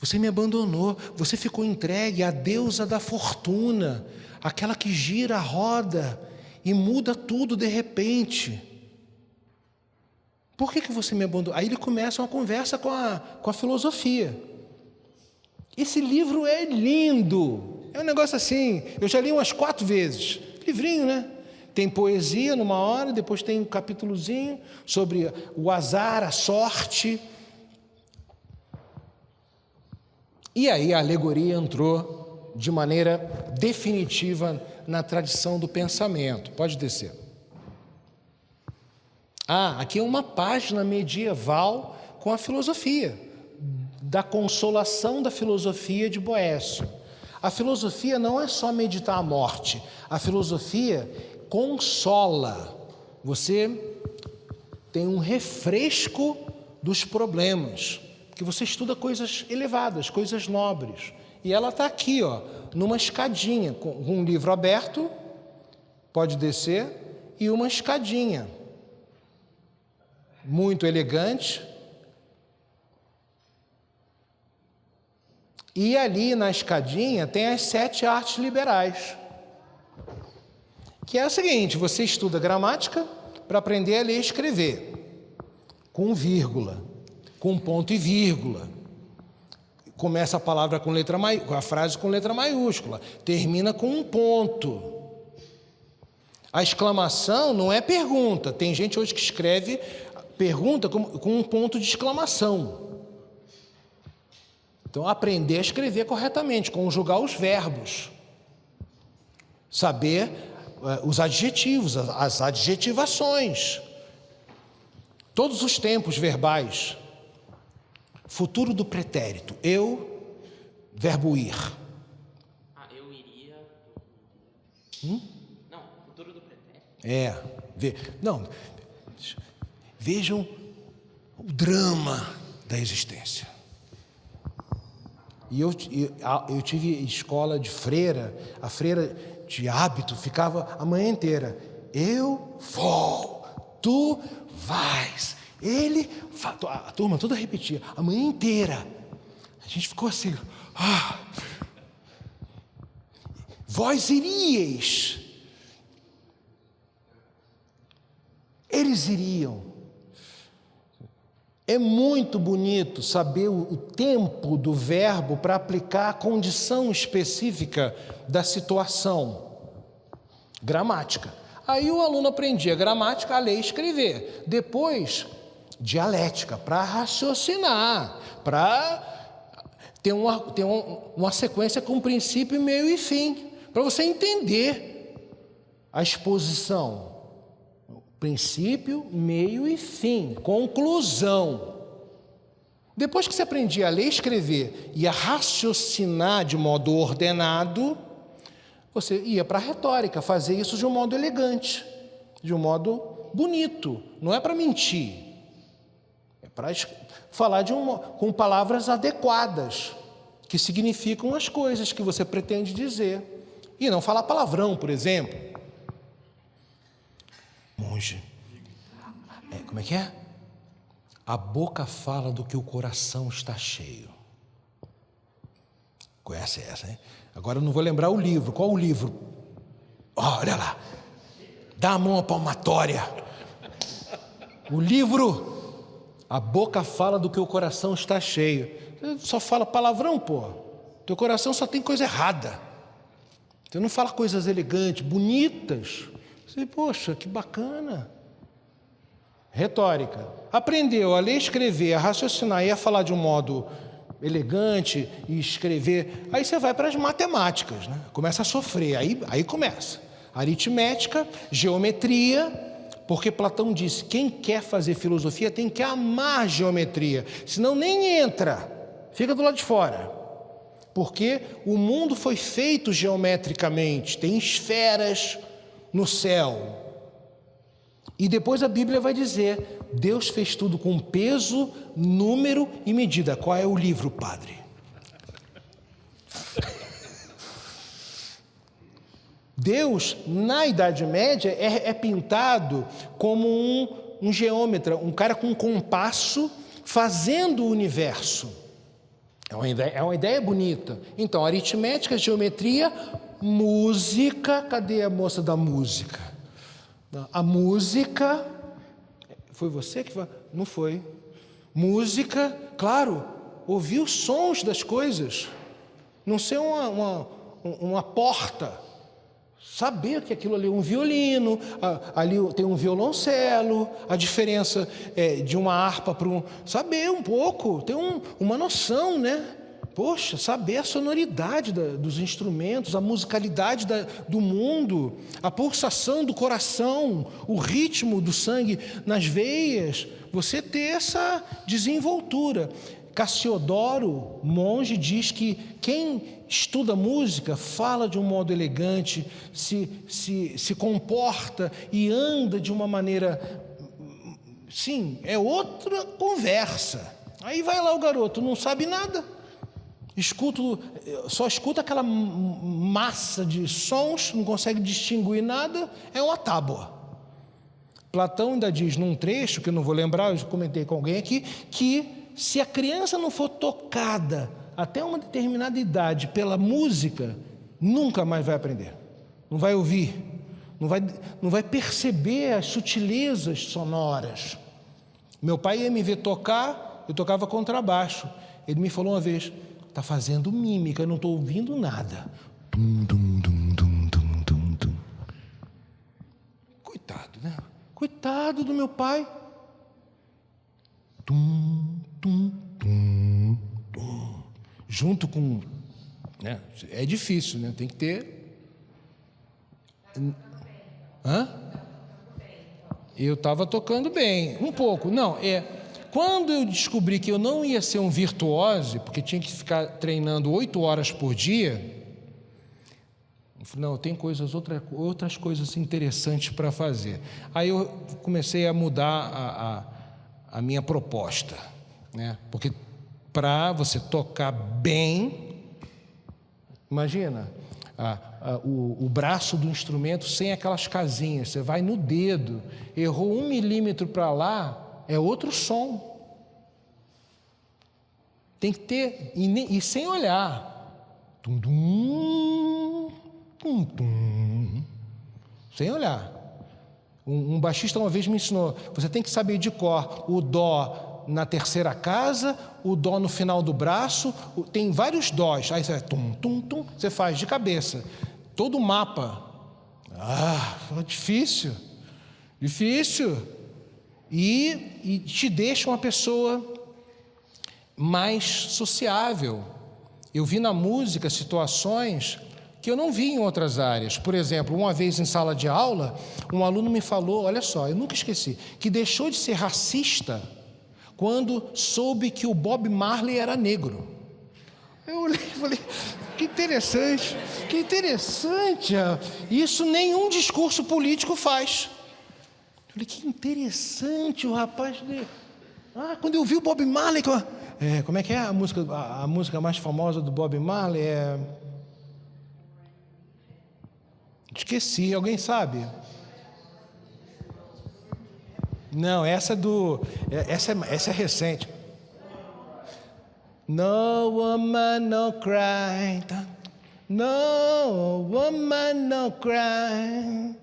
Você me abandonou, você ficou entregue à deusa da fortuna, aquela que gira a roda e muda tudo de repente. Por que você me abandonou? Aí ele começa uma conversa com a filosofia. Esse livro é lindo. É um negócio assim, eu já li umas 4 vezes. Livrinho, né? Tem poesia numa hora, depois tem um capítulozinho sobre o azar, a sorte. E aí a alegoria entrou de maneira definitiva na tradição do pensamento. Pode descer. Aqui é uma página medieval com a filosofia, da consolação da filosofia de Boécio. A filosofia não é só meditar a morte, a filosofia consola. Você tem um refresco dos problemas, porque você estuda coisas elevadas, coisas nobres. E ela está aqui, numa escadinha, com um livro aberto, pode descer, e uma escadinha. Muito elegante. E ali na escadinha tem as 7 artes liberais. Que é o seguinte, você estuda gramática para aprender a ler e escrever. Com vírgula, com ponto e vírgula. Começa a palavra com letra maiúscula, a frase com letra maiúscula, termina com um ponto. A exclamação não é pergunta. Tem gente hoje que escreve pergunta com um ponto de exclamação. Então, aprender a escrever corretamente, conjugar os verbos. Saber os adjetivos, as adjetivações. Todos os tempos verbais. Futuro do pretérito. Eu, verbo ir. Eu iria... Não, futuro do pretérito. Vejam o drama da existência. E eu tive escola de freira, a freira de hábito ficava a manhã inteira. Eu vou, tu vais, ele vai. A turma toda repetia, a manhã inteira. A gente ficou assim, vós iríeis, eles iriam. É muito bonito saber o tempo do verbo para aplicar a condição específica da situação. Gramática. Aí o aluno aprendia gramática, a ler e escrever. Depois, dialética, para raciocinar, para ter uma sequência com princípio, meio e fim, para você entender a exposição. Princípio, meio e fim, conclusão. Depois que você aprendia a ler e escrever e a raciocinar de modo ordenado, você ia para a retórica, fazer isso de um modo elegante, de um modo bonito. Não é para mentir, é para falar com palavras adequadas, que significam as coisas que você pretende dizer. E não falar palavrão, por exemplo. Monge, como é que é? A boca fala do que o coração está cheio. Conhece essa, hein? Agora eu não vou lembrar o livro. Qual o livro? Olha lá. Dá a mão à palmatória. O livro. A boca fala do que o coração está cheio. Você só fala palavrão, pô. Teu coração só tem coisa errada. Você não fala coisas elegantes, bonitas. Você, poxa, que bacana. Retórica. Aprendeu a ler, escrever, a raciocinar e a falar de um modo elegante e escrever. Aí você vai para as matemáticas, né? Começa a sofrer. Aí começa. Aritmética, geometria, porque Platão disse, quem quer fazer filosofia tem que amar geometria, senão nem entra, fica do lado de fora. Porque o mundo foi feito geometricamente, tem esferas no céu. E depois a Bíblia vai dizer, Deus fez tudo com peso, número e medida. Qual é o livro, padre? Deus, na Idade Média, é pintado como um geômetra, um cara com um compasso fazendo o universo. É uma ideia bonita. Então, aritmética, geometria, música. Cadê a moça da música? A música... Foi você que falou? Não foi. Música, claro, ouvir os sons das coisas. Não ser uma porta. Saber que aquilo ali é um violino, ali tem um violoncelo, a diferença de uma harpa para um... Saber um pouco, ter uma noção, né? Poxa, saber a sonoridade dos instrumentos, a musicalidade do mundo, a pulsação do coração, o ritmo do sangue nas veias, você ter essa desenvoltura. Cassiodoro, monge, diz que quem estuda música fala de um modo elegante, se comporta e anda de uma maneira... Sim, é outra conversa. Aí vai lá o garoto, não sabe nada. Só escuta aquela massa de sons, não consegue distinguir nada, é uma tábua. Platão ainda diz num trecho, que eu não vou lembrar, eu já comentei com alguém aqui, que se a criança não for tocada até uma determinada idade pela música, nunca mais vai aprender, não vai ouvir, não vai perceber as sutilezas sonoras. Meu pai ia me ver tocar, eu tocava contrabaixo, ele me falou uma vez: está fazendo mímica, eu não estou ouvindo nada. Coitado, né? Coitado do meu pai. Junto com... né? É difícil, né? Tem que ter... Hã? Eu estava tocando bem, um pouco. Não, quando eu descobri que eu não ia ser um virtuose, porque tinha que ficar treinando 8 horas por dia, eu falei, não, tem outras coisas interessantes para fazer. Aí eu comecei a mudar a minha proposta, né? Porque para você tocar bem, imagina, o braço do instrumento sem aquelas casinhas, você vai no dedo, errou 1 milímetro para lá, é outro som. Tem que ter, e sem olhar. Sem olhar. Um baixista uma vez me ensinou, você tem que saber de cor o dó na terceira casa, o dó no final do braço, tem vários dós, aí você vai você faz de cabeça, todo o mapa. Difícil, e te deixa uma pessoa mais sociável. Eu vi na música situações que eu não vi em outras áreas. Por exemplo, uma vez em sala de aula, um aluno me falou, olha só, eu nunca esqueci, que deixou de ser racista quando soube que o Bob Marley era negro. Eu olhei e falei, que interessante. Isso nenhum discurso político faz. Eu falei, que interessante o rapaz... quando eu vi o Bob Marley... como é que é a música mais famosa do Bob Marley? Esqueci, alguém sabe? Não, essa é recente. No woman no cry, no woman no cry.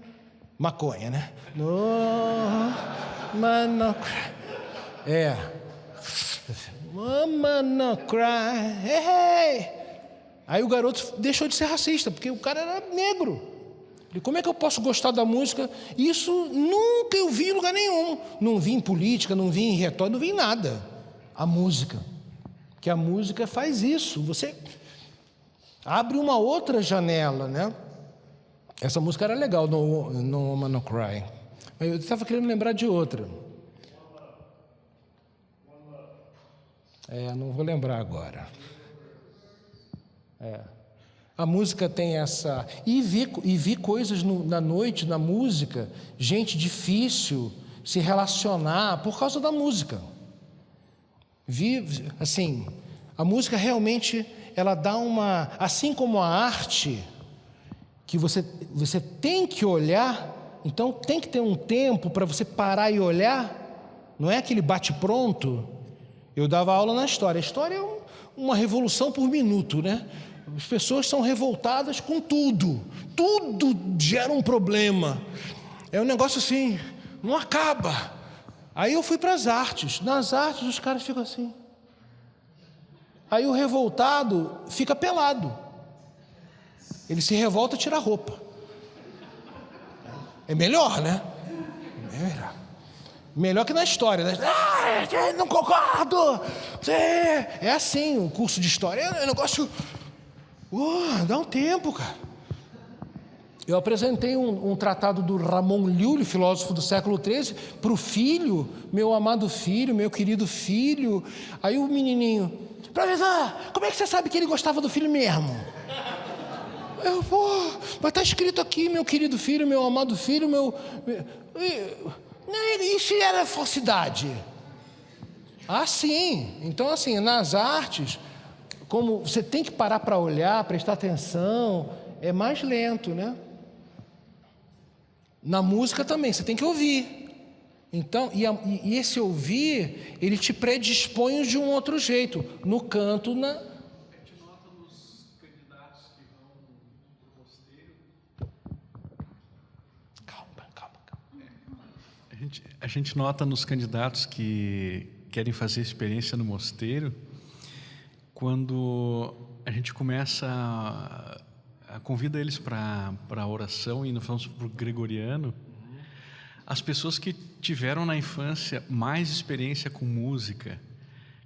Maconha, né? No woman no cry. Woman no cry. Hey. Aí o garoto deixou de ser racista, porque o cara era negro. E como é que eu posso gostar da música? Isso nunca eu vi em lugar nenhum. Não vi em política, não vi em retórica, não vi em nada. A música. Que a música faz isso. Você abre uma outra janela, né? Essa música era legal, No Woman No Cry. Eu estava querendo lembrar de outra. Não vou lembrar agora. A música tem essa... E vi coisas na noite, na música, gente difícil se relacionar por causa da música. Vi, assim, a música realmente, ela dá uma... Assim como a arte, que você tem que olhar, então tem que ter um tempo para você parar e olhar, não é aquele bate-pronto. Eu dava aula na história. A história é uma revolução por minuto, né? As pessoas são revoltadas com tudo gera um problema, é um negócio assim, não acaba, Aí eu fui para as artes. Nas artes os caras ficam assim. Aí o revoltado fica pelado. Ele se revolta e tira a roupa. É melhor, né? É melhor. Melhor que na história, né? Não concordo! É assim, o curso de história é um negócio... dá um tempo, cara. Eu apresentei um tratado do Ramon Llull, filósofo do século XIII, para o filho, meu amado filho, meu querido filho. Aí o menininho, professor, como é que você sabe que ele gostava do filho mesmo? Mas está escrito aqui, meu querido filho, meu amado filho, e se era falsidade? Sim. Então, assim, nas artes, como você tem que parar para olhar, prestar atenção, é mais lento, né? Na música também, você tem que ouvir. Então, e esse ouvir, ele te predispõe de um outro jeito. No canto, A gente nota nos candidatos que vão para o mosteiro. Calma. A gente nota nos candidatos que querem fazer experiência no mosteiro, quando a gente começa convida eles para a oração e nós vamos para o gregoriano. As pessoas que tiveram na infância mais experiência com música,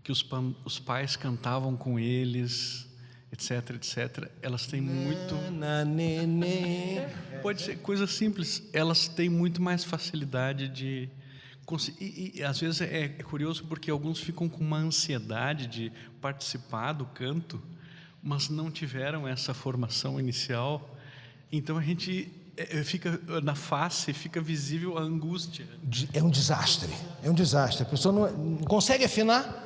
que os pais cantavam com eles, etc, elas têm muito... Pode ser coisa simples, elas têm muito mais facilidade de... E às vezes é curioso porque alguns ficam com uma ansiedade de participar do canto, mas não tiveram essa formação inicial. Então a gente fica na face, fica visível a angústia. É um desastre. A pessoa não consegue afinar.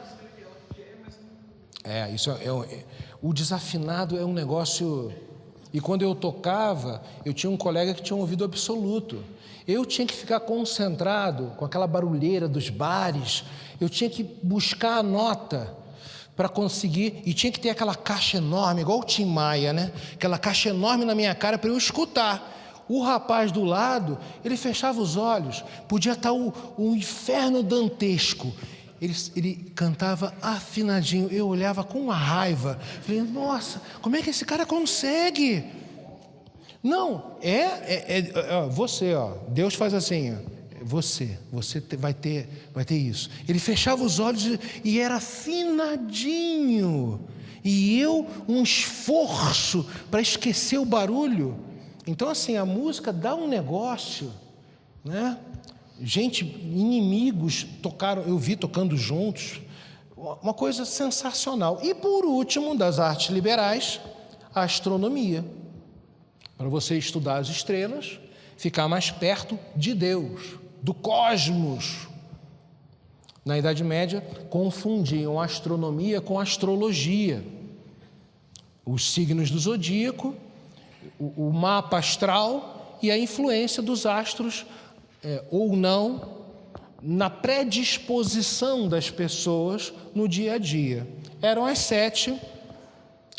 O desafinado é um negócio. E quando eu tocava, eu tinha um colega que tinha um ouvido absoluto. Eu tinha que ficar concentrado com aquela barulheira dos bares. Eu tinha que buscar a nota para conseguir, e tinha que ter aquela caixa enorme, igual o Tim Maia, né? Aquela caixa enorme na minha cara para eu escutar. O rapaz do lado, ele fechava os olhos, podia estar um inferno dantesco. Ele cantava afinadinho, eu olhava com uma raiva, falei, nossa, como é que esse cara consegue? Não, você, Deus faz assim, você vai ter isso. Ele fechava os olhos e era afinadinho. E eu, um esforço para esquecer o barulho. Então, assim, a música dá um negócio, né? Inimigos tocaram, eu vi tocando juntos, uma coisa sensacional. E por último, das artes liberais, a astronomia. Para você estudar as estrelas, ficar mais perto de Deus, do cosmos. Na Idade Média, confundiam a astronomia com a astrologia. Os signos do zodíaco, o mapa astral e a influência dos astros, ou não, na predisposição das pessoas no dia a dia. Eram as 7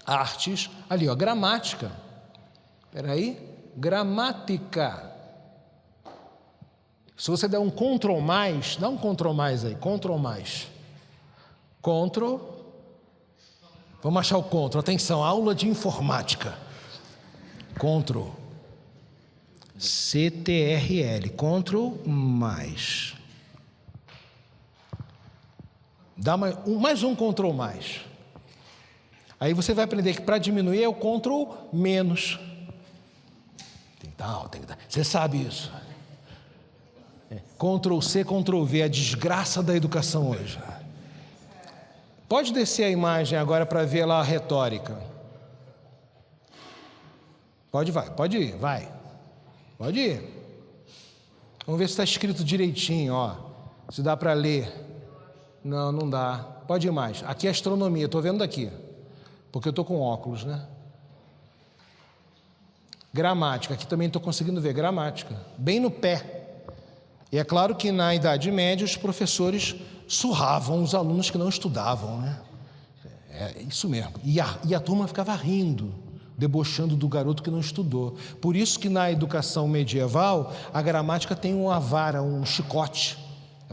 artes, ali, gramática. Espera aí, gramática. Se você der um Ctrl+, dá um Ctrl+ aí, Ctrl+. Ctrl. Vamos achar o Ctrl, atenção, aula de informática. Ctrl. CTRL, Ctrl+. Dá mais um Ctrl+. Aí você vai aprender que para diminuir é o Ctrl-. Você sabe isso. Ctrl+C, Ctrl+V, a desgraça da educação hoje. Pode descer a imagem agora para ver lá a retórica. Pode ir, vai. Pode ir. Vamos ver se está escrito direitinho, se dá para ler. Não dá. Pode ir mais. Aqui é astronomia, estou vendo daqui, porque eu estou com óculos, né? Gramática, aqui também estou conseguindo ver gramática, bem no pé. E é claro que na Idade Média os professores surravam os alunos que não estudavam, né? É isso mesmo. E a turma ficava rindo, debochando do garoto que não estudou. Por isso que na educação medieval a gramática tem uma vara, um chicote.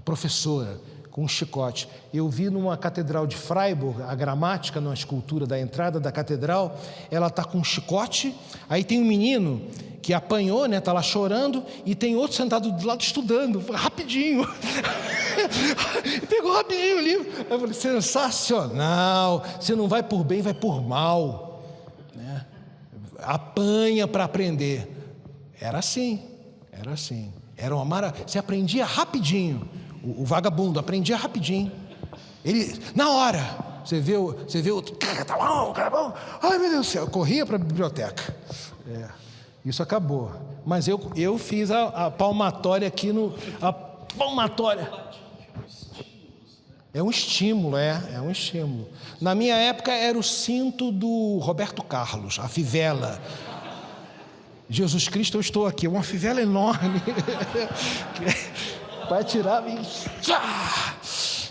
professora, com um chicote. Eu vi numa catedral de Freiburg, a gramática, numa escultura da entrada da catedral, ela está com um chicote, aí tem um menino que apanhou, né, está lá chorando, e tem outro sentado do lado estudando, rapidinho. Pegou rapidinho o livro. Eu falei, sensacional, você não vai por bem, vai por mal, né? Apanha para aprender. Era assim, era uma maravilha, você aprendia rapidinho. O vagabundo aprendia rapidinho. Ele, na hora, você vê o outro, tá bom. Ai, meu Deus do céu, eu corria para a biblioteca. Isso acabou. Mas eu fiz a palmatória aqui a palmatória. É um estímulo, é um estímulo. Na minha época era o cinto do Roberto Carlos, a fivela. Jesus Cristo, eu estou aqui, uma fivela enorme. Para tirar,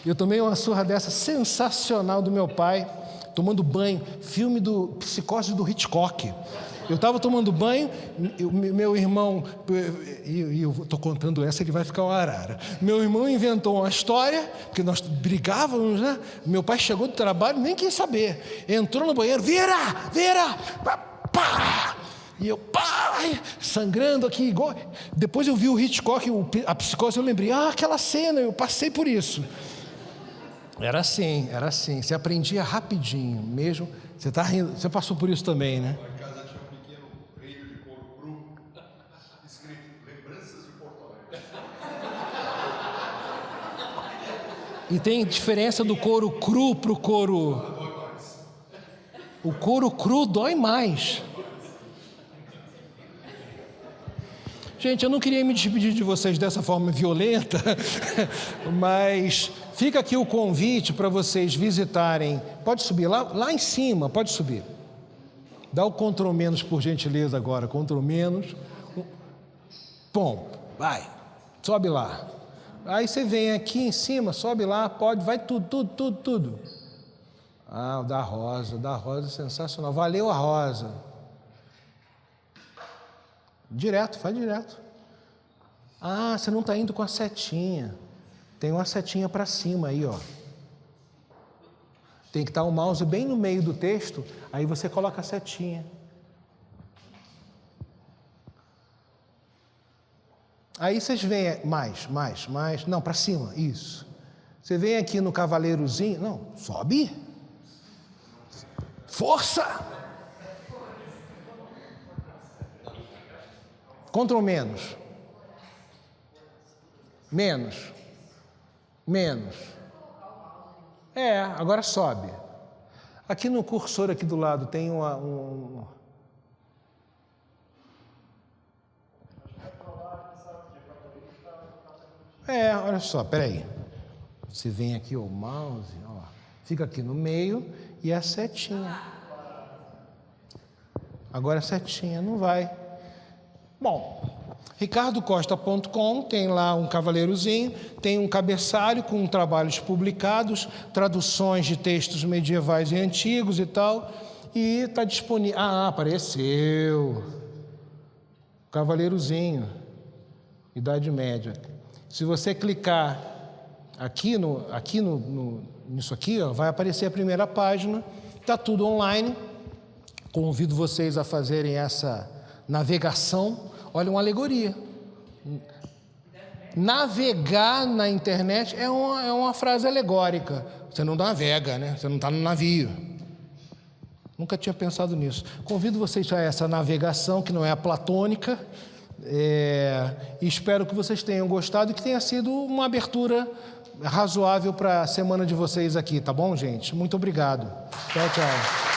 eu tomei uma surra dessa sensacional do meu pai, tomando banho, filme do Psicose do Hitchcock. Eu estava tomando banho, meu irmão, e eu estou contando essa, ele vai ficar uma arara. Meu irmão inventou uma história, porque nós brigávamos, né? Meu pai chegou do trabalho, nem quis saber. Entrou no banheiro, vira, pá! E eu, pai, sangrando aqui, igual. Depois eu vi o Hitchcock, a Psicose, eu lembrei, aquela cena, eu passei por isso. Era assim, você aprendia rapidinho, mesmo. Você está rindo, você passou por isso também, né? Lá em casa tinha um pequeno reino de couro cru, escrito Lembranças de Porto Alegre. E tem diferença do couro cru para o couro. O couro cru dói mais. Gente, eu não queria me despedir de vocês dessa forma violenta, mas fica aqui o convite para vocês visitarem. Pode subir lá em cima, pode subir. Dá o Ctrl menos, por gentileza, agora. Ctrl menos. Bom, vai. Sobe lá. Aí você vem aqui em cima, sobe lá, pode, vai tudo. O da rosa é sensacional. Valeu a rosa. Direto, faz direto. Você não está indo com a setinha. Tem uma setinha para cima aí, ó. Tem que estar o mouse bem no meio do texto, aí você coloca a setinha. Aí vocês veem mais. Não, para cima, isso. Você vem aqui no cavaleirozinho. Não, sobe. Força! Ctrl menos. Menos. Agora sobe. Aqui no cursor aqui do lado tem olha só, peraí. Você vem aqui o mouse, ó, fica aqui no meio e a setinha. Agora a setinha não vai. Bom, ricardocosta.com tem lá um cavaleirozinho, tem um cabeçalho com trabalhos publicados, traduções de textos medievais e antigos e tal, e está disponível. Apareceu. Cavaleirozinho, Idade Média. Se você clicar nisso aqui, ó, vai aparecer a primeira página, está tudo online. Convido vocês a fazerem essa navegação. Olha, uma alegoria. Navegar na internet é uma frase alegórica. Você não navega, né? Você não está no navio. Nunca tinha pensado nisso. Convido vocês a essa navegação, que não é a platônica. E espero que vocês tenham gostado e que tenha sido uma abertura razoável para a semana de vocês aqui, tá bom, gente? Muito obrigado. Tchau.